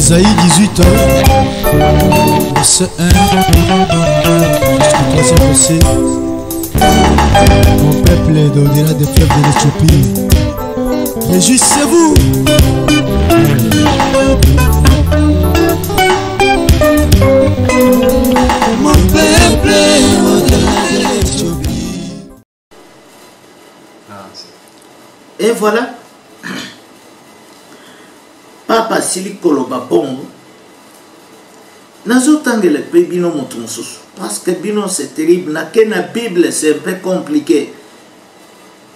Ésaïe 18, verset 1 jusqu'au 3e verset. Mon peuple est au-delà des fleuves de l'Éthiopie. Réjouissez-vous. Mon peuple est au-delà de l'Éthiopie. Et voilà. Papa Sili Koloba Bongo. Nazo tangele pe bino moto mosusu. Parce que bino c'est terrible. Na Bible c'est un peu compliqué.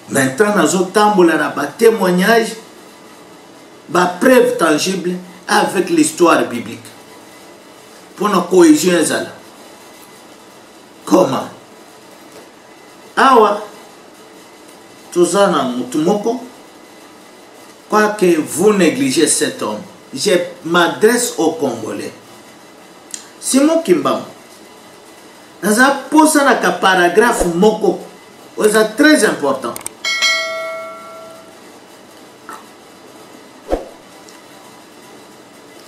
Maintenant nazo tambola na ba témoignage, ba preuve tangible avec l'histoire biblique. Pour nos cohésion ezala. Comment? Awa tozana mutu moko. Quoique vous négligez cet homme, je m'adresse aux Congolais. Simon Kimbam, dans un paragraphe moko, c'est très important.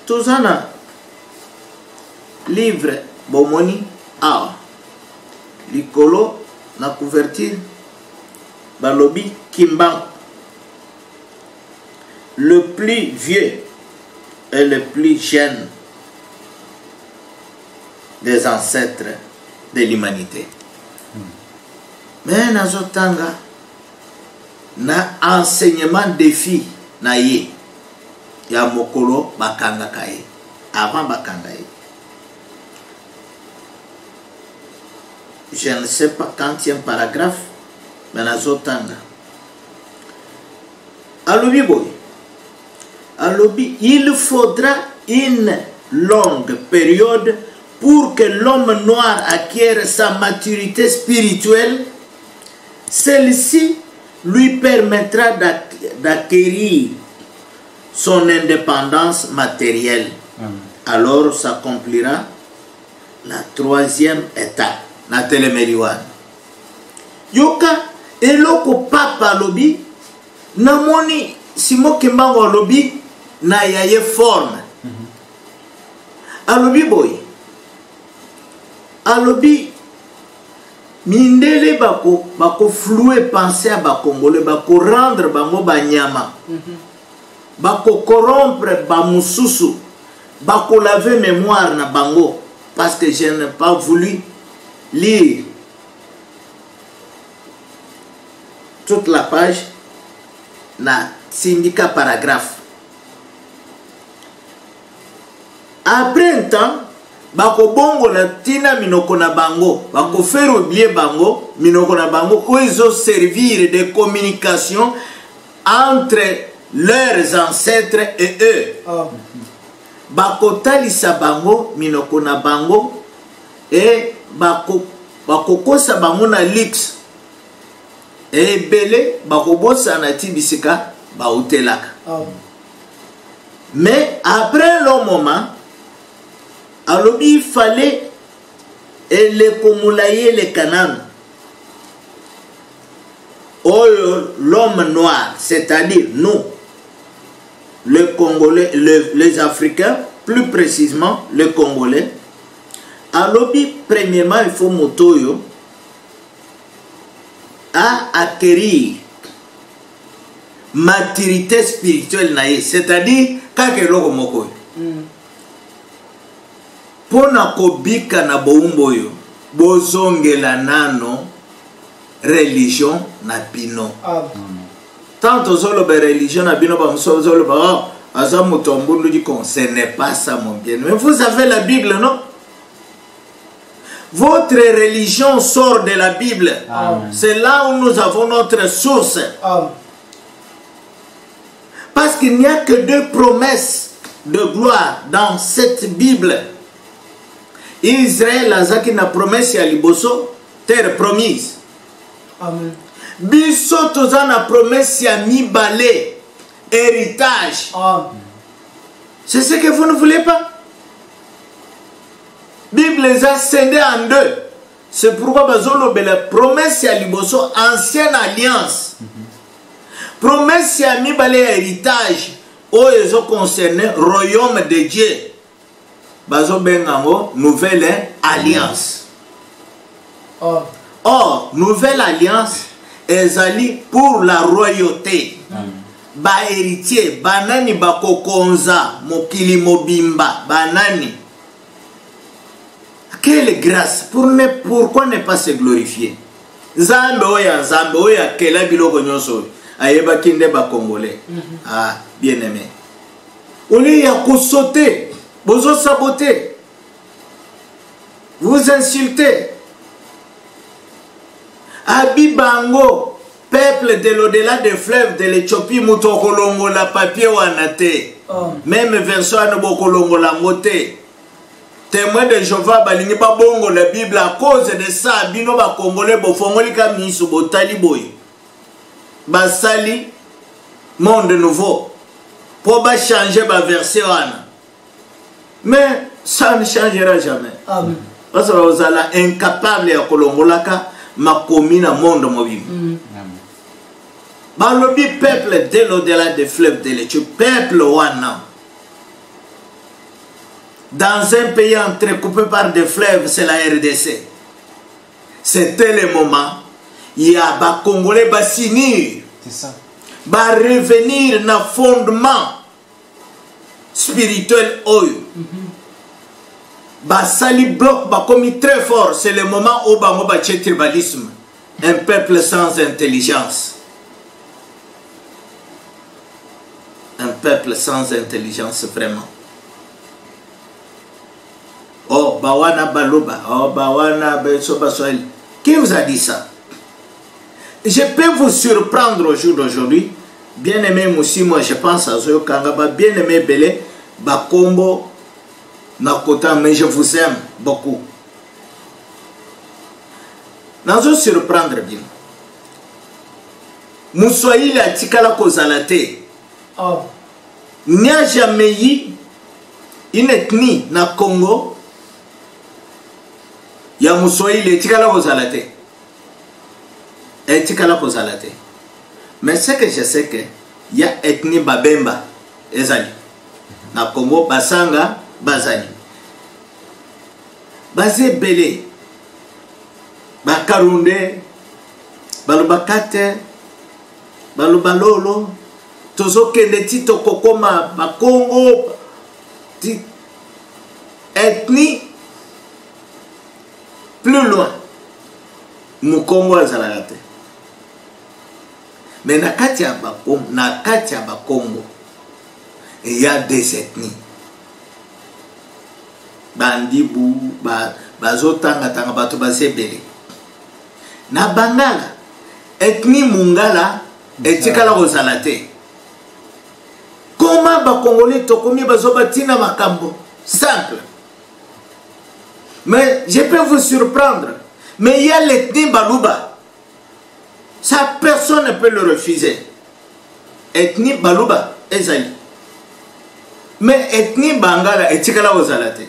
Tout ça, livre Bomoni, Licolo, la couverture, Balobi Kimbam. Le plus vieux et le plus jeune des ancêtres de l'humanité. Mais nazotanga na enseignement défi na ye ya mokolo bakanga kaye avant bakanga ye. Je ne sais pas quantième paragraphe, mais nazotanga alobi boy. Il faudra une longue période pour que l'homme noir acquiert sa maturité spirituelle. Celle-ci lui permettra d'acquérir son indépendance matérielle. Alors s'accomplira la troisième étape. Na telemeriwan. Yoka eloko papa lobi namoni Simo Kimbango lobi na yaye forme. Alobi boy. Alobi mindele bako flouer penser à bakongole bako rendre bango banyama. Bako corrompre bamususu. Bako laver mémoire na bango parce que je n'ai pas voulu lire toute la page na syndicat paragraphe. Après un temps, bako bongo na tina minoko na bango, bako faire oublier bango, minoko na bango, où ils ont servir de communication entre leurs ancêtres et eux. Bako talisa bango, minoko na bango, et bako kosa bango na lix. Et belé, bako bosa na tibisika, ba utelaka. Mais après le moment, alors il fallait les Komulaye les Canaan. L'homme noir, c'est-à-dire nous, les Congolais, les Africains, plus précisément les Congolais. Alors premièrement, il faut motoyo à acquérir maturité spirituelle, c'est-à-dire kakelo moko. Pona kobika na boumboyo bozongela nano religion na bino. Tant aux religion na bino ba msozolo ba azamutombo dit qu'on ce n'est pas ça mon bien. Mais vous avez la Bible, non? Votre religion sort de la Bible. C'est là où nous avons notre source. Parce qu'il n'y a que deux promesses de gloire dans cette Bible. Israël a zaki na promesse ya liboso, terre promise. Amen. Biso toza na promesse ya mibale, héritage. C'est ce que vous ne voulez pas? Bible les a scindés en deux. C'est pourquoi bazolo la promesse ya liboso, ancienne alliance. Promesse ya mibale héritage. ils ont concerné le royaume de Dieu. Bazo bengango nouvelle alliance. Or, nouvelle alliance ezali pour la royauté. Ba héritier, banani bakokonza mokili mobimba, banani. Quelle grâce, pourquoi ne pas se glorifier? Nzambe oya kela biloko nyonso ayeba kinde ba congolais. Ah, bien aimé. Oli ya ko sauter. Vous sabotez, vous insultez. Abibango, peuple de l'au-delà des fleuves de l'Éthiopie, Moutokolongo la papier wanate. Même version Anobokolongo la moté. Témoin de Jéhovah, balingi babongo la Bible à cause de ça, bino ba congolais bofongoli ka misu botali boy. Basali monde nouveau. Pour ba changer ba verset wana. Mais ça ne changera jamais. Amen. Parce que vous êtes incapable de kolongolaka makomi na monde mobile. Balobi peuple de l'au-delà des fleuves de l'Éthiopie, peuple wana. Dans un pays entrecoupé par des fleuves, c'est la RDC. C'était le moment. Il y a ba Congolais ba sinir. C'est ça. Ba revenir na fondement spirituel oyo. Basali bloc ba commis très fort, c'est le moment où bango ba tribalisme, un peuple sans intelligence. Un peuple sans intelligence vraiment. Oh bawana baloba, oh bawana besoba soel. Qui vous a dit ça? Je peux vous surprendre au jour d'aujourd'hui. Bien aimé Moussi, moi je pense à Zoyo Kangaba, bien aimé Belé, Bakombo, Nakota, mais je vous aime beaucoup. Nazo surprendre bien. Moussoïli a tikala kozalate. Il n'y a jamais eu une ethnie na Congo. Il y a Moussoïli tikala kozalate. Et tikala kozalate. Mais ce que je sais que il y a ethnie Babemba ezali na Congo Basanga Bazali Bazé Belé Bakarunde Balubakate Balubalolo Tozo kende tito kokoma Bakongo ethnie plus loin Mukongo azalate. Mais na kati ya Bakongo, il y a des ethnies. Bandibou, bazotanga tanga bato bazebele. Na Bangala, ethnie Mungala, etikala kozalate. Comment Bakongolais tokomi bazobatina makambo? Simple. Mais je peux vous surprendre. Mais il y a l'ethnie Baluba. Ça, personne ne peut le refuser. Ethnie Baluba, Ezali. Mais ethnie Bangala, etikala ozalate.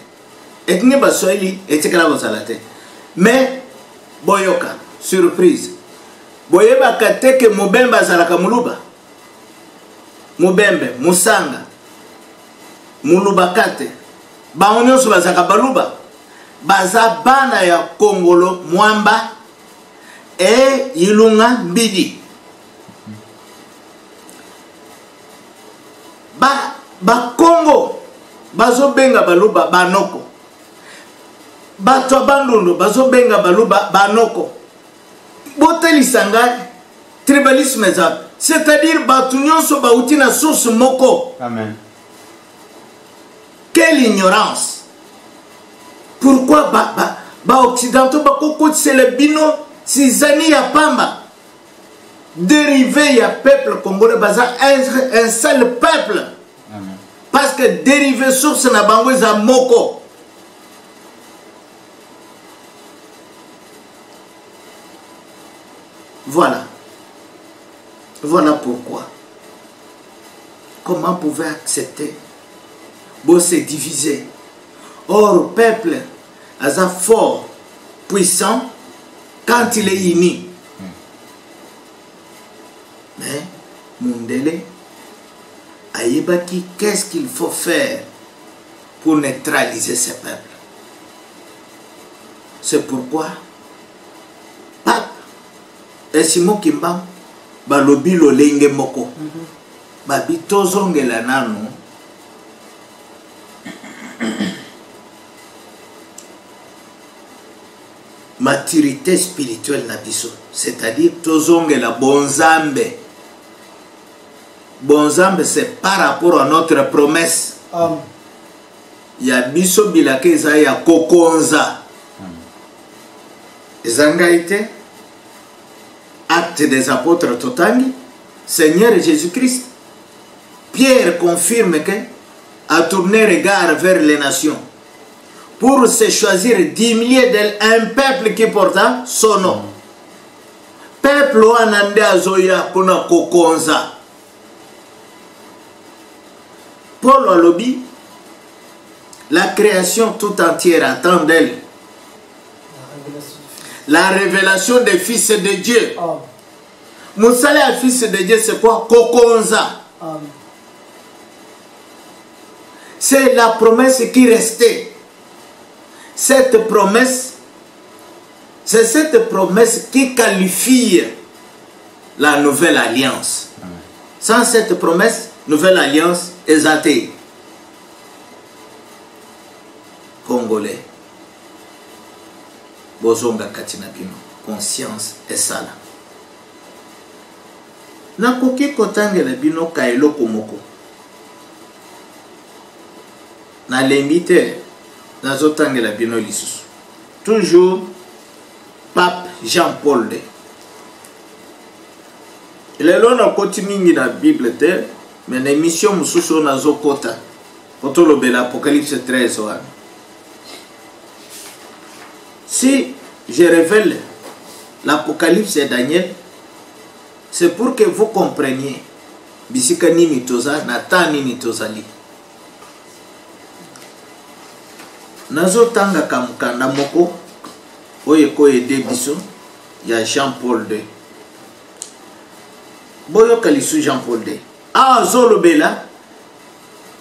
Ethnie Baswahili, etikala ozalate. Mais, Boyoka, surprise. Boyeba kateke Mubemba zalaka Muluba. Mubembe, Musanga. Mulubakate. Baonyosu bazaka Baluba. Bazabana ya Kongolo, Mwamba. Et Ilunga Bidi. Ba Congo bazo benga baluba banoko. Bato Bandundu bazo benga baluba banoko. Boteli sanga tribalisme za. C'est-à-dire batu nyonso bauti na source moko. Amen. Quelle ignorance. Pourquoi ba occidentaux ba koko c'est le bino. Si Zani ya Pamba dérivé ya peuple congolais baza un seul peuple. Amen. Parce que dérivé source na bango za moko. Voilà. Voilà pourquoi. Comment pouvez accepter bon se diviser? Or peuple aza fort, puissant quand il est uni. Mais Mundele Ayebaki, qu'est-ce qu'il faut faire pour neutraliser ces peuples? C'est pourquoi Pape et Simon Kimba balobi lolenge moko babi tozongela nanu maturité spirituelle na biso, c'est-à-dire tozongela bonzambe. Bonzambe, c'est par rapport à notre promesse. Ya biso bilake eza ya kokonza. Zangaïté, Acte des apôtres Totangi, Seigneur Jésus-Christ. Pierre confirme que a tourné regard vers les nations pour se choisir 10 milliers d'un peuple qui porta son nom. Peuple anande azoya pona kokonza. Paul alobi, la création tout entière attend d'elle la révélation des fils de Dieu. Moussala, fils de Dieu, c'est quoi? Kokonza. C'est la promesse qui restait. Cette promesse, c'est cette promesse qui qualifie la nouvelle alliance. Sans cette promesse, nouvelle alliance est athée. Congolais. Bozonga katina bino, conscience et sala. Nakoki kotangela bino kaelo komoko. Na lemite nazotangela bino lisusu. Toujours Pape Jean-Paul II. Lelo na koti mingi na Bible te, mais na émission mususu nazokota. Potolobela Apocalypse 13 wana. Si je révèle l'Apocalypse et Daniel, c'est pour que vous compreniez bisika nini toza na ta nini tozali. Nazotanga kamukanda moko oye ko ede biso ya Jean-Paul II. Boyo kalisu Jean-Paul II. Ah zolobela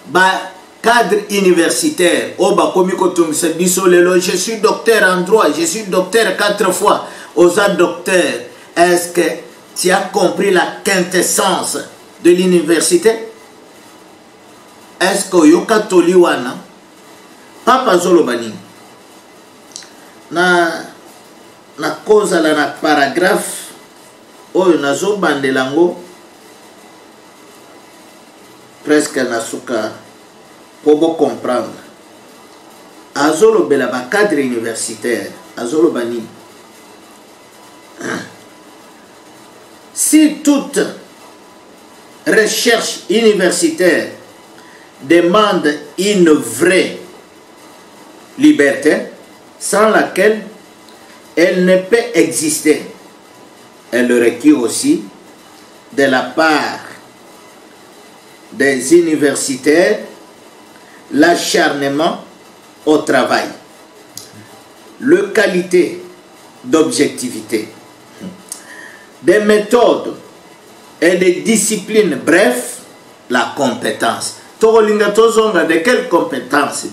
ba cadre universitaire, je suis docteur en droit, je suis docteur 4 fois, osa docteur. Est-ce que tu as compris la quintessence de l'université? Est-ce que yoka toliwana Papa Zolobani na cause la na paragraphe oyo nazo bandelango presque nasuka pour comprendre. Azolo bela ba cadre universitaire, azolo bani. Si toute recherche universitaire demande une vraie liberté, sans laquelle elle ne peut exister, elle requiert aussi de la part des universitaires l'acharnement au travail, la qualité d'objectivité, des méthodes et des disciplines, bref, la compétence. De quelle compétence?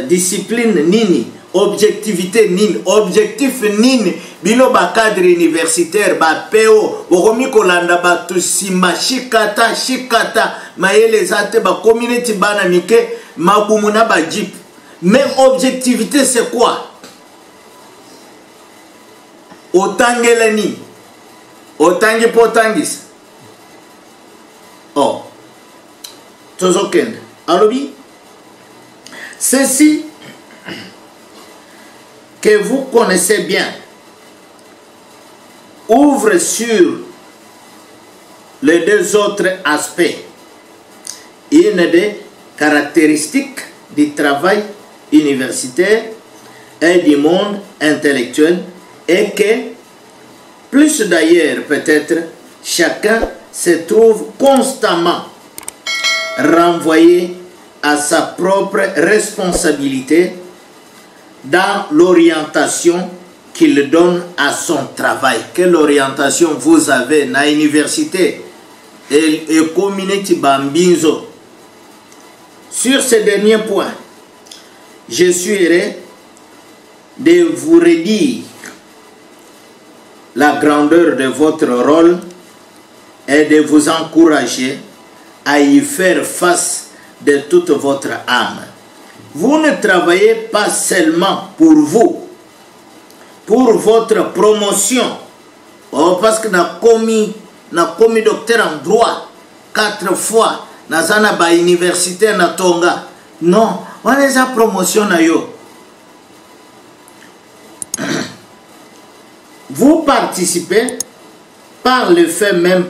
Discipline nini, objectivité nini, objectif nini, bino ba cadre universitaire, ba PO, bokomi kolanda ba tusima, shikata, maele zate ba community bana mike, mabumuna ba jeep. Mais objectivité c'est quoi? Otangelani, otangi potangis. Oh, tozokende. Alobi, ceci que vous connaissez bien ouvre sur les deux autres aspects. Une des caractéristiques du travail universitaire et du monde intellectuel est que, plus d'ailleurs peut-être, chacun se trouve constamment renvoyé à sa propre responsabilité dans l'orientation qu'il donne à son travail. Quelle orientation vous avez à l'université? et community bambinzo. Sur ce dernier point, je suis de vous redire la grandeur de votre rôle et de vous encourager à y faire face de toute votre âme. Vous ne travaillez pas seulement pour vous, pour votre promotion, parce que na commis docteur en droit 4 fois, na zana ba université na Tonga. Non, on les a promotion na yo. Vous participez par le fait même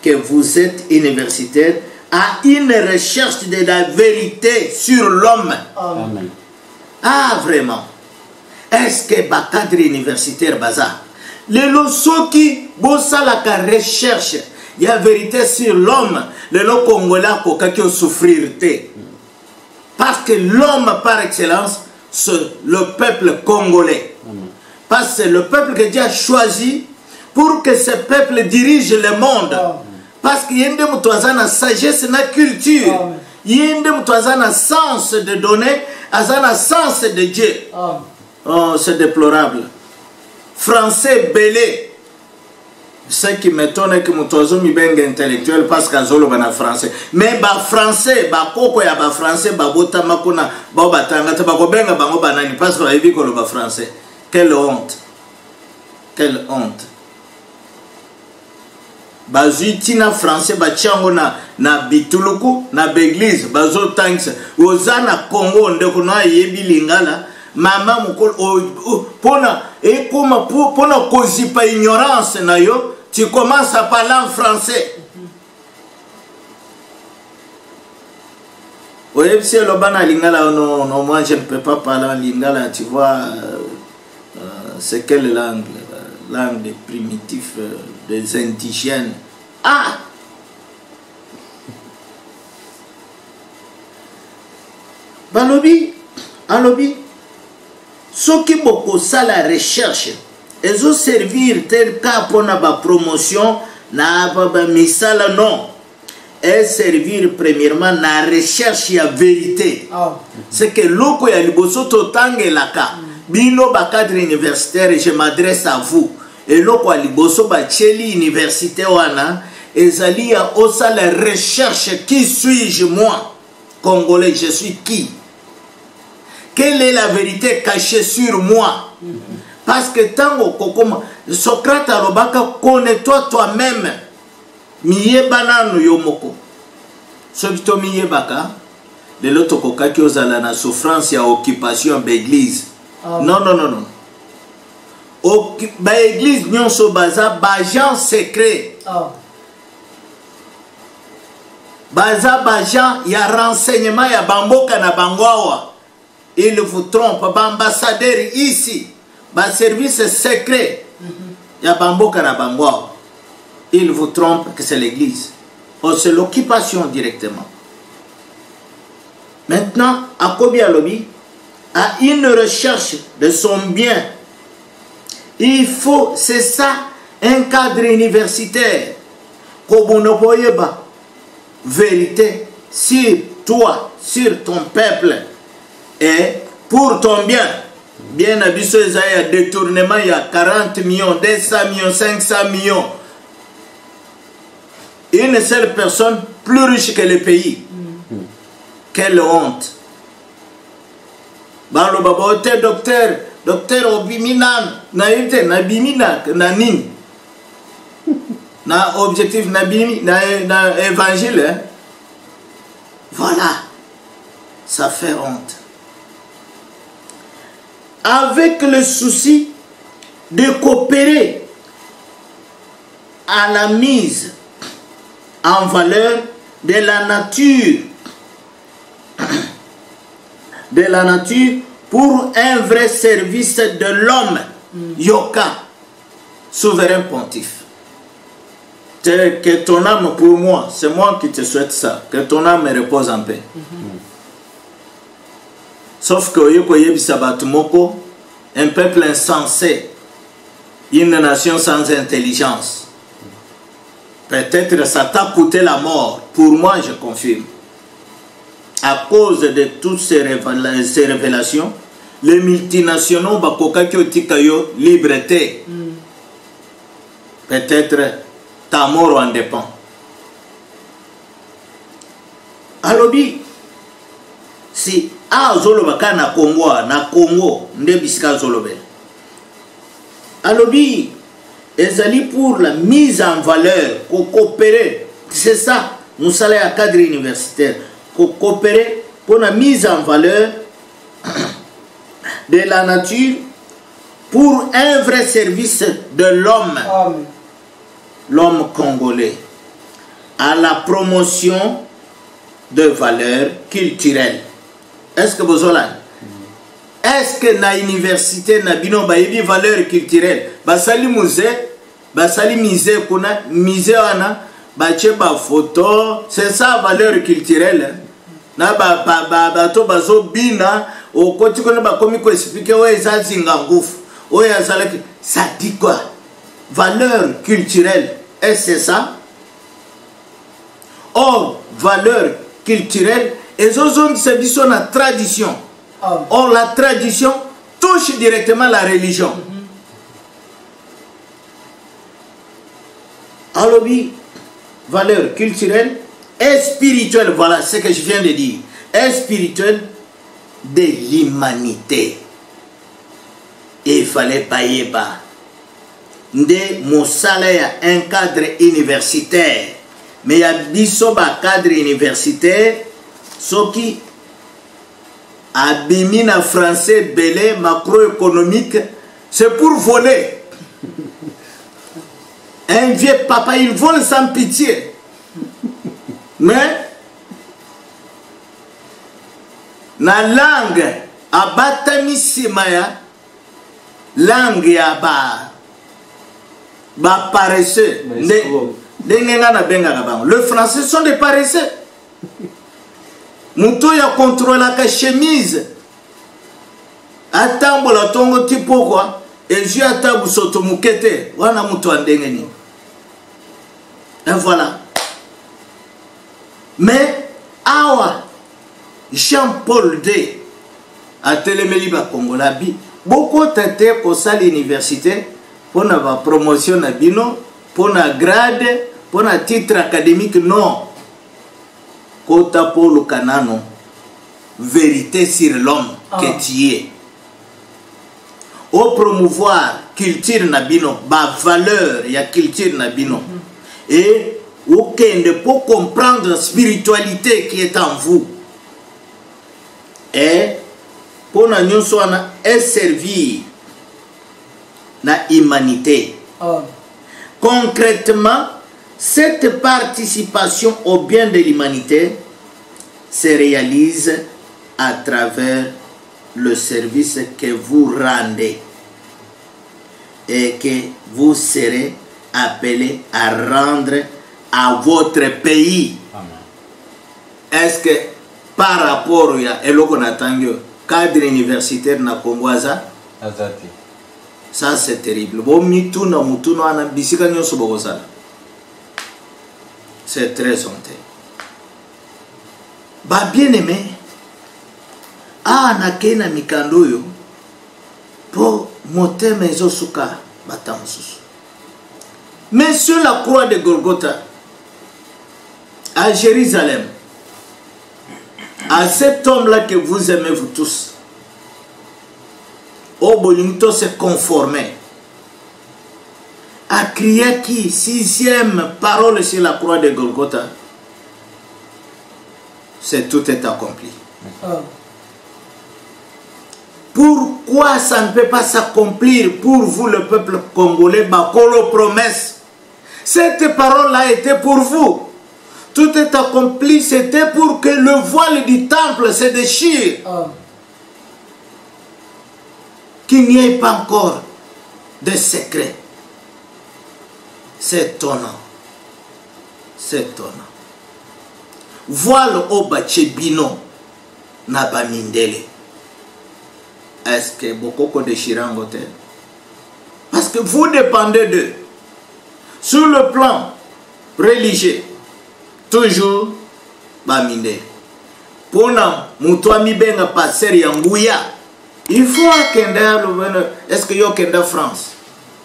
que vous êtes universitaire à une recherche de la vérité sur l'homme. Amen. Ah, vraiment. Est-ce que le cadre universitaire baza les loso qui bossa la recherche il y a vérité sur l'homme les lo congolais qui souffrir parce que l'homme par excellence c'est le peuple congolais. Amen. Parce que c'est le peuple que Dieu a choisi pour que ce peuple dirige le monde. Amen. Parce qu'il y a une sagesse, une culture. Il y a un sens de donner, un sens de Dieu. Oh, c'est déplorable. Français belé. Ce qui m'étonne est que je suis intellectuel parce que je suis français. Mais les français, les français, parce que je français. Quelle honte. Quelle honte. Bazui tina français bachango na bituluku na beglise bazo tanks ozana Congo ndeko na yebi lingala mama mukolo pona et comme pona kozipa ignorance na yo tu commences à parler en français. Oui, si le bana lingala non moi je ne peux pas parler en lingala, tu vois c'est quelle langue? Langue des primitifs, des indigènes. Ah! Balobi, alobi, ceux qui beaucoup ça la recherche, ils ont servir tel cas pour la promotion, na ba misala non. Et servir premièrement la recherche ya vérité. C'est que loko ya liboso totange laka. Bino ba cadre universitaire, je m'adresse à vous. Et loko ya liboso ba cheli université wana, ezali ya osa la recherche. Qui suis-je moi? Congolais, je suis qui? Quelle est la vérité cachée sur moi? Parce que tango kokoma Socrate alobaka connais-toi toi-même. Miyebana no yomoko. Soki to miyebaka de l'autre koka ki ozala na souffrance ya occupation d'église. Non non non non. Ba église nyonso baza bajan secret. Baza bajan ya renseignement ya bamboka na bangwawa. Il vous trompe, ba ambassadeur ici, ba service secret ya bamboka na bangwawa. Il vous trompe que c'est l'église. Oh, c'est l'occupation directement. Maintenant, à Kobi Alobi, à une recherche de son bien, il faut, c'est ça, un cadre universitaire. Kobonoboyeba, vérité sur toi, sur ton peuple, et pour ton bien. Bien abisso, il y a détournement, il y a 40 millions, 200 millions, 500 millions. Une seule personne plus riche que le pays. Quelle honte. Balo baba ote docteur obiminan na yite na bimina na nini. Na objectif na bimi na évangile. Hein? Voilà. Ça fait honte. Avec le souci de coopérer à la mise en valeur de la nature pour un vrai service de l'homme. Yoka, souverain pontife. Que ton âme pour moi, c'est moi qui te souhaite ça, que ton âme repose en paix. Sauf que Yoko Yebisabatumoko, un peuple insensé, une nation sans intelligence. Peut-être ça t'a coûté la mort. Pour moi, je confirme. À cause de toutes ces révélations, les multinationaux ont liberté. Peut-être ta mort en dépend. Alobi, si Zolobaka na Congo, Ndebiska Zolobel. Alobi, ezali pour la mise en valeur, coopérer. C'est ça, nous sommes à cadre universitaire. Coopérer pour la mise en valeur de la nature pour un vrai service de l'homme, l'homme congolais, à la promotion de valeurs culturelles. Est-ce que vous avez est-ce que na université na bino ba yebi valeur culturelle basali musée basali musée kuna musée ana ba cheba photo c'est ça valeur culturelle na ba to bazo bina o koti kuna ba komi ko expliquer o ezazinga ngufu o yazala ça dit quoi valeur culturelle et c'est ça. Or valeur culturelle et zone c'est biso na tradition. Or, la tradition touche directement la religion. Alors, oui, valeur culturelle et spirituelle, voilà ce que je viens de dire, et spirituelle de l'humanité. Et il fallait payer bas. De mon salaire, un cadre universitaire. Mais il y a un cadre universitaire, ce qui Abimina français belé macroéconomique, c'est pour voler. Un vieux papa, il vole sans pitié. Mais, na langue, abatami simaya, langue ya ba paresseux. Le français sont des paresseux. Muto ya contrôle la chemise. Atambola tongo tipo quoi. Et je atabu soto mukete. Wana muto andengeni. Et voilà. Mais awa Jean-Paul II a téléméli ba Congolabi. Beaucoup tenté pour ça l'université pour la promotion na bino, pour la grade, pour la titre académique non. Kota pour le canano, vérité sur l'homme que tu es. Au promouvoir culture nabino, ba valeur ya culture nabino. Et aucun ne peut comprendre la spiritualité qui est en vous. Et pour nous soana et servir la humanité. Concrètement, cette participation au bien de l'humanité se réalise à travers le service que vous rendez et que vous serez appelé à rendre à votre pays. Est-ce que par rapport à Eloko cadre universitaire na Kongwaza, ça c'est terrible. C'est très honteux. Bah bien aimé, nakena mikandoyo pour monter mes osuka batamsusu. Mais sur la croix de Golgotha, à Jérusalem, à cet homme-là que vous aimez vous tous, au Bolinto se conformer, à crier qui, 6e parole sur la croix de Golgotha, c'est tout est accompli. Pourquoi ça ne peut pas s'accomplir pour vous, le peuple congolais, Bakolo promesse? Cette parole-là était pour vous. Tout est accompli, c'était pour que le voile du temple se déchire. Qu'il n'y ait pas encore de secret. C'est étonnant. C'est étonnant. Voile au bachebino nabamindele. Est-ce que beaucoup de chirangote? Parce que vous dépendez d'eux. Sur le plan religieux toujours baminde pona mutu amibenga passer ya nguya il faut akenda lobeno est-ce que yo kenda France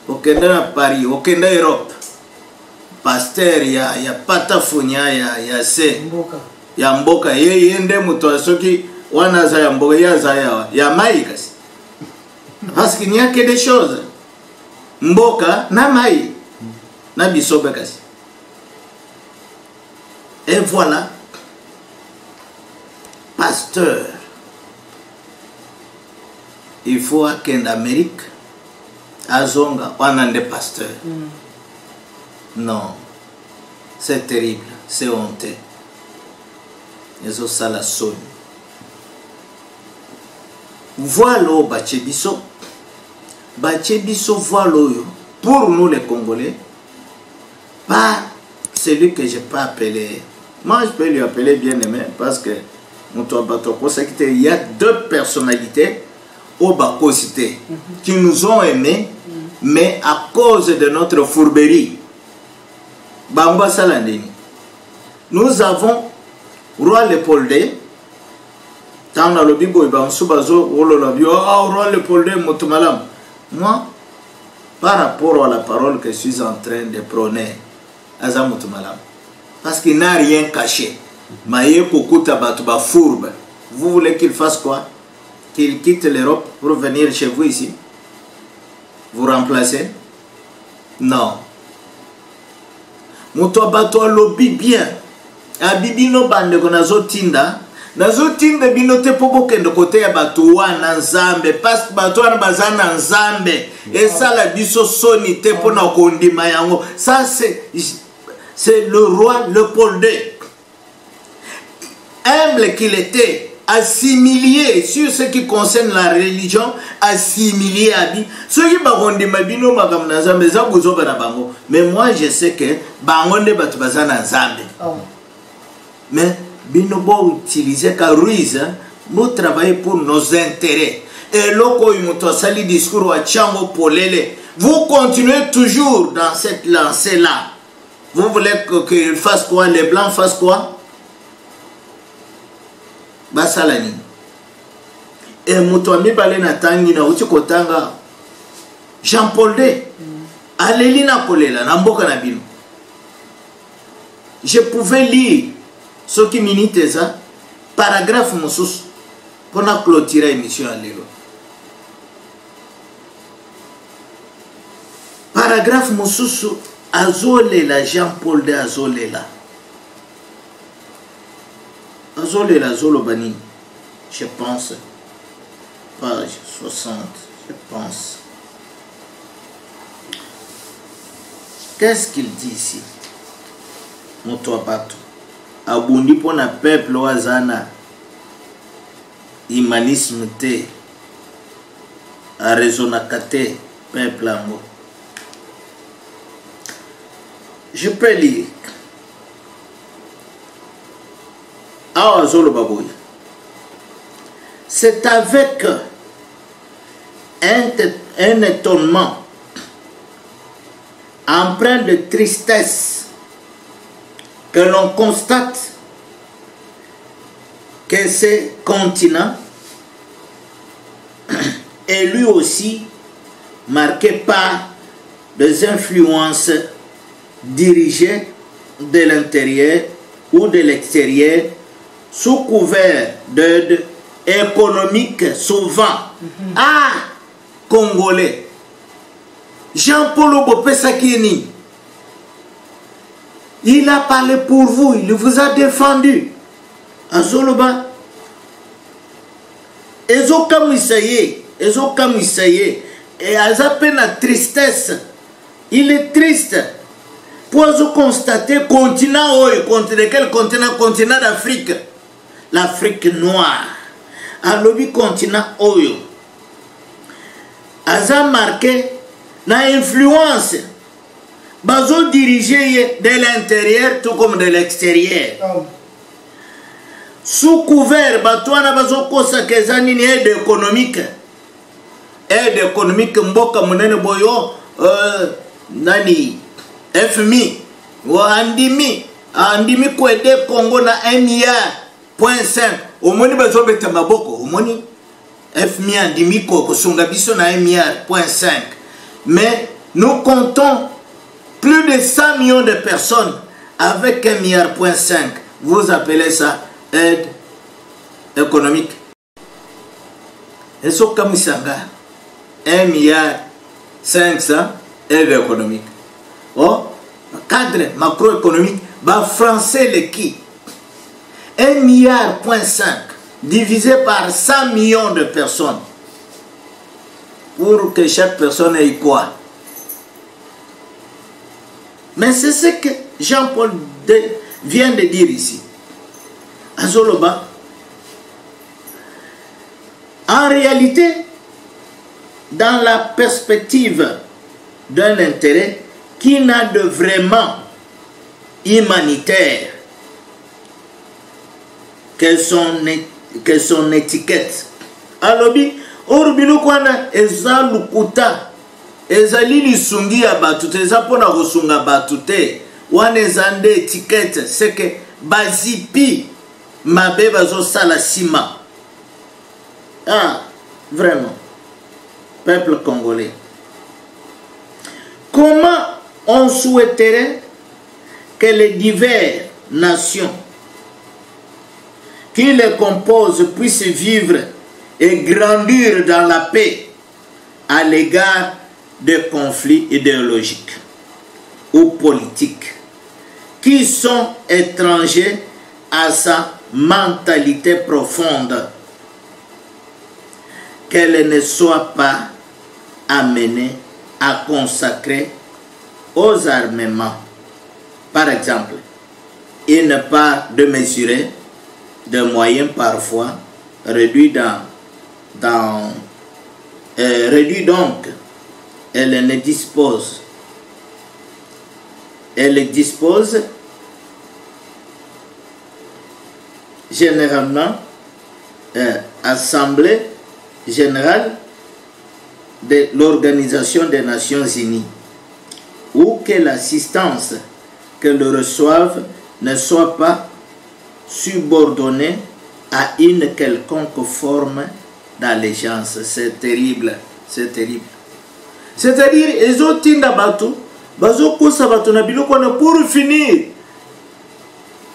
okenda na Paris okenda Europe pasteur ya patafonia ya se Mboka. ya mboka yende mutu asoki wana za ya mboka ya za ya mai kasi parce qu'il n'y a que des choses mboka na mai na bisobe kasi. Et voilà, pasteur, il faut qu'en Amérique, à Zonga, on a des pasteurs. Non, c'est terrible, c'est honteux. Ils ont ça la sonne. Voilà au Bachebiso. Bachebiso, voilà pour nous les Congolais, pas celui que je peux appeler. Moi, je peux lui appeler bien-aimé parce que il y a deux personnalités au Bakosité qui nous ont aimés, mais à cause de notre fourberie. Bamba Salandini. Nous avons Roi Léopoldé. Tant dans le Bible, il y a Roi Léopoldé, Motumalam. Moi, par rapport à la parole que je suis en train de prôner, Azamutumalam. Parce qu'il n'a rien caché. Maïe Kokuta Batuba fourbe. Vous voulez qu'il fasse quoi? Qu'il quitte l'Europe pour venir chez vous ici? Vous remplacer? Non. Moutoua Batoua lobby bien. A bibi no bande ko nazo tinda bino te popo kende kote ya batuwa na nzambe. Parce que batuwa na bazana nzambe. Et ça la biso soni te po na kondima yango. Ça c'est le roi Léopoldé. Humble qu'il était, assimilé sur ce qui concerne la religion, assimilé à Bi. Ceux qui bagonde mabino magam na nzambe za buzoba na bango. Mais moi je sais que bangonde batu bazana nzambe. Mais bino bo utiliser ka ruse, bo travailler pour nos intérêts. Et loko imoto sali discours wa chango polele. Vous continuez toujours dans cette lancée là. Vous voulez qu'ils fassent quoi? Les blancs fassent quoi? Basalani. Et Moutoami Balena Tangi na uti kotanga Jean-Paul II. Aleli na kolela na mboka na bino. Je pouvais lire ce qui minite ça, paragraphe moussous, pour na clôturer l'émission à l'élo. Paragraphe moussous. Azolela Jean-Paul de Azolela. Azolela Zolobani. Je pense. Page 60. Je pense. Qu'est-ce qu'il dit ici? Motoabato. Abundi pour na peuple oazana. Humanisme te. A raisonnakate. Peuple ango. Je peux lire. C'est avec un étonnement empreint de tristesse que l'on constate que ce continent est lui aussi marqué par des influences dirigées de l'intérieur ou de l'extérieur sous couvert d'aide économique souvent. Ah, Congolais. Jean-Paul Obopesakini, il a parlé pour vous, il vous a défendu. Azoloba. Ezokamuisaye, et Azapé la tristesse. Il est triste. Pour constater continent contre quel continent? Continent d'Afrique. L'Afrique noire. À l'objet continent Oyo. Aza marqué na influence. Bazo dirigé de l'intérieur tout comme de l'extérieur. Sous couvert, batouana bazo kosa kezani ni aide économique. Aide économique mboka munene boyo nani FMI andimi ko aider Congo na 1,5 milliard. Omoni bazo beta maboko, omoni FMI andimi ko sunga biso na 1,5 milliard. Mais nous comptons plus de 100 millions de personnes avec 1,5 milliard. Vous appelez ça aide économique. Et ce comme ça, 1,5 milliard aide économique. Oh, cadre macroéconomique, bah français le qui 1,5 milliard divisé par 100 millions de personnes pour que chaque personne ait quoi? Mais c'est ce que Jean-Paul vient de dire ici. Azoloba, en réalité, dans la perspective d'un intérêt qui n'a de vraiment humanitaire que son étiquette. Alobi, orubilo kwana eza lukuta, eza lili sungi ya batute, eza pona kosunga batute, wana eza nde étiquette, c'est que bazipi mabe bazo sala sima. Ah, vraiment, peuple congolais. Comment on souhaiterait que les diverses nations qui les composent puissent vivre et grandir dans la paix à l'égard des conflits idéologiques ou politiques qui sont étrangers à sa mentalité profonde, qu'elle ne soit pas amenée à consacrer aux armements. Par exemple, il n'est pas de mesurer de moyens parfois réduits réduit donc, elle dispose généralement Assemblée générale de l'Organisation des Nations Unies, ou que l'assistance qu'elles reçoivent ne soit pas subordonnée à une quelconque forme d'allégeance. C'est terrible, c'est terrible. C'est-à-dire, ils ont tinda batu, bazo kosa batu na biloko na pour finir.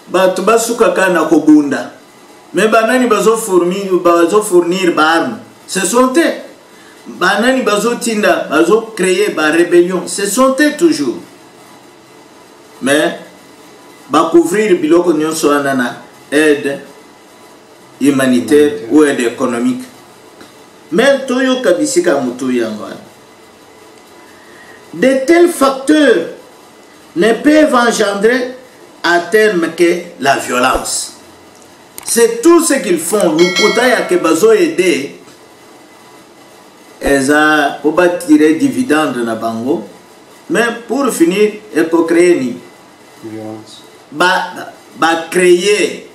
Batu basuka kana kobunda. Mais banani bazo fournir armes. Ce sont eux. Banani bazo tinda, bazo créer ba rébellion. Ce sont eux toujours. Mais ba couvrir biloko nyonso anana aide humanitaire ou aide économique. Mais toyo kabisika mutu yango. De tels facteurs ne peuvent engendrer à terme que la violence. C'est tout ce qu'ils font. Lukuta ya ke bazo aider. Eza pour tirer dividende na bango. Mais pour finir, il faut créer ni violence. Ba créer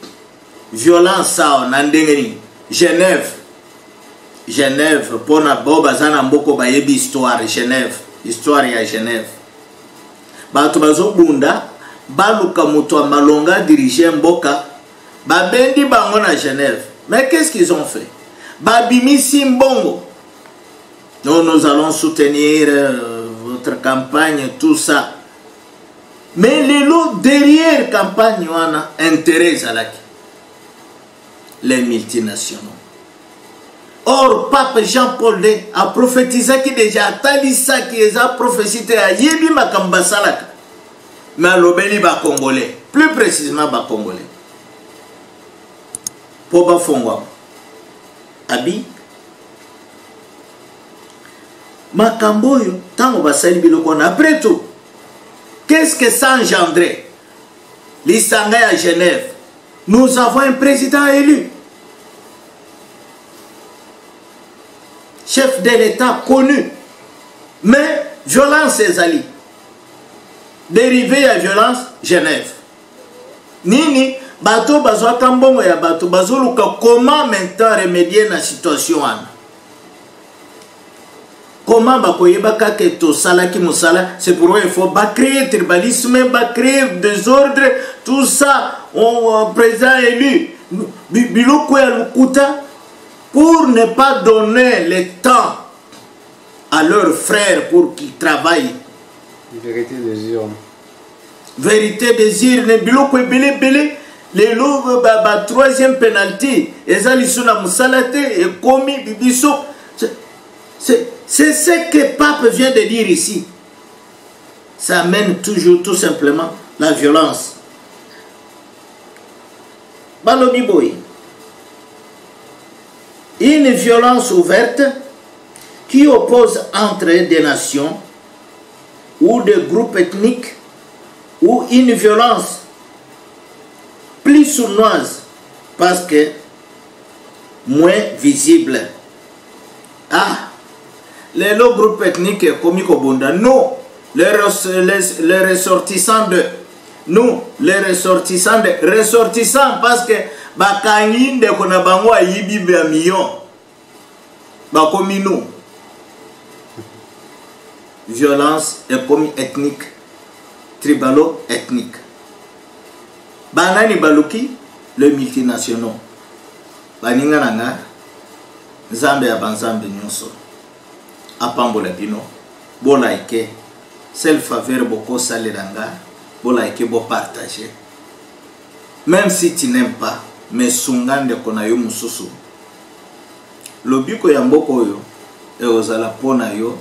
violence ça en andengeni. Genève pour na boba zana mboko ba yebi histoire Genève. Histoire à Genève. Bato bazo bunda, baluka muto malonga diriger mboka, babendi bango na Genève. Mais qu'est-ce qu'ils ont fait? Babimi simbongo. Nous allons soutenir votre campagne, tout ça. Mais les lots derrière campagne wana intérêt alaki. Les multinationaux. Or, Pape Jean-Paul II a prophétisé qui déjà Talisa qui a prophétisé à Yebi Makambasalaka. Mais à l'obéli ba Congolais. Plus précisément ba Congolais. Poba Fongwa. Abi. Makamboyo, tango basali bilokona. Après tout, qu'est-ce que ça engendrait? L'Isanga à Genève. Nous avons un président élu. Chef de l'État connu. Mais violence ezali. Dérivé à violence, Genève. Nini, bato bazo kambongo ya bato bazo luka comment maintenant remédier na situation ana. comment bakoyeba kake to salaki musala, c'est pourquoi il faut créer tribalisme, créer désordre, tout ça, président élu, biloko ya lukuta, pour ne pas donner le temps à leurs frères pour qu'ils travaillent. Vérité des urnes. Vérité des urnes, biloko ebele bele, les lots, troisième penalty, et ça l'issue na musalate, et komi bibiso. C'est ce que Pape vient de dire ici. Ça amène toujours tout simplement la violence. Balobi boy. Une violence ouverte qui oppose entre des nations ou des groupes ethniques, ou une violence plus sournoise parce que moins visible. Ah, les groupes ethniques comme Kobunda, nous, les ressortissants de nous, les ressortissants parce que bakangi de konabango ayibi ba million bakomi nous. Violence et comme ethnique, tribalo-ethnique. Banani baluki, les multinationaux. Baninga nanga, Zambe abanzambe nyonso. Apambola bino, bola ike, seul faveur boko saliranga, bola ike bo partager. Même si tu n'aimes pas, mais sungande kona yo mususu. Lobiko ya mboko yo, e ozala pona yo,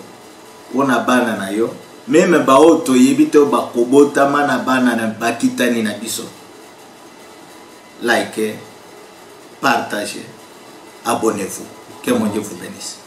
pona bana na yo, même ba oto yebito ba kobota mana bana na bakitani na biso. Likez, partagez, abonnez-vous. Que mon Dieu vous bénisse.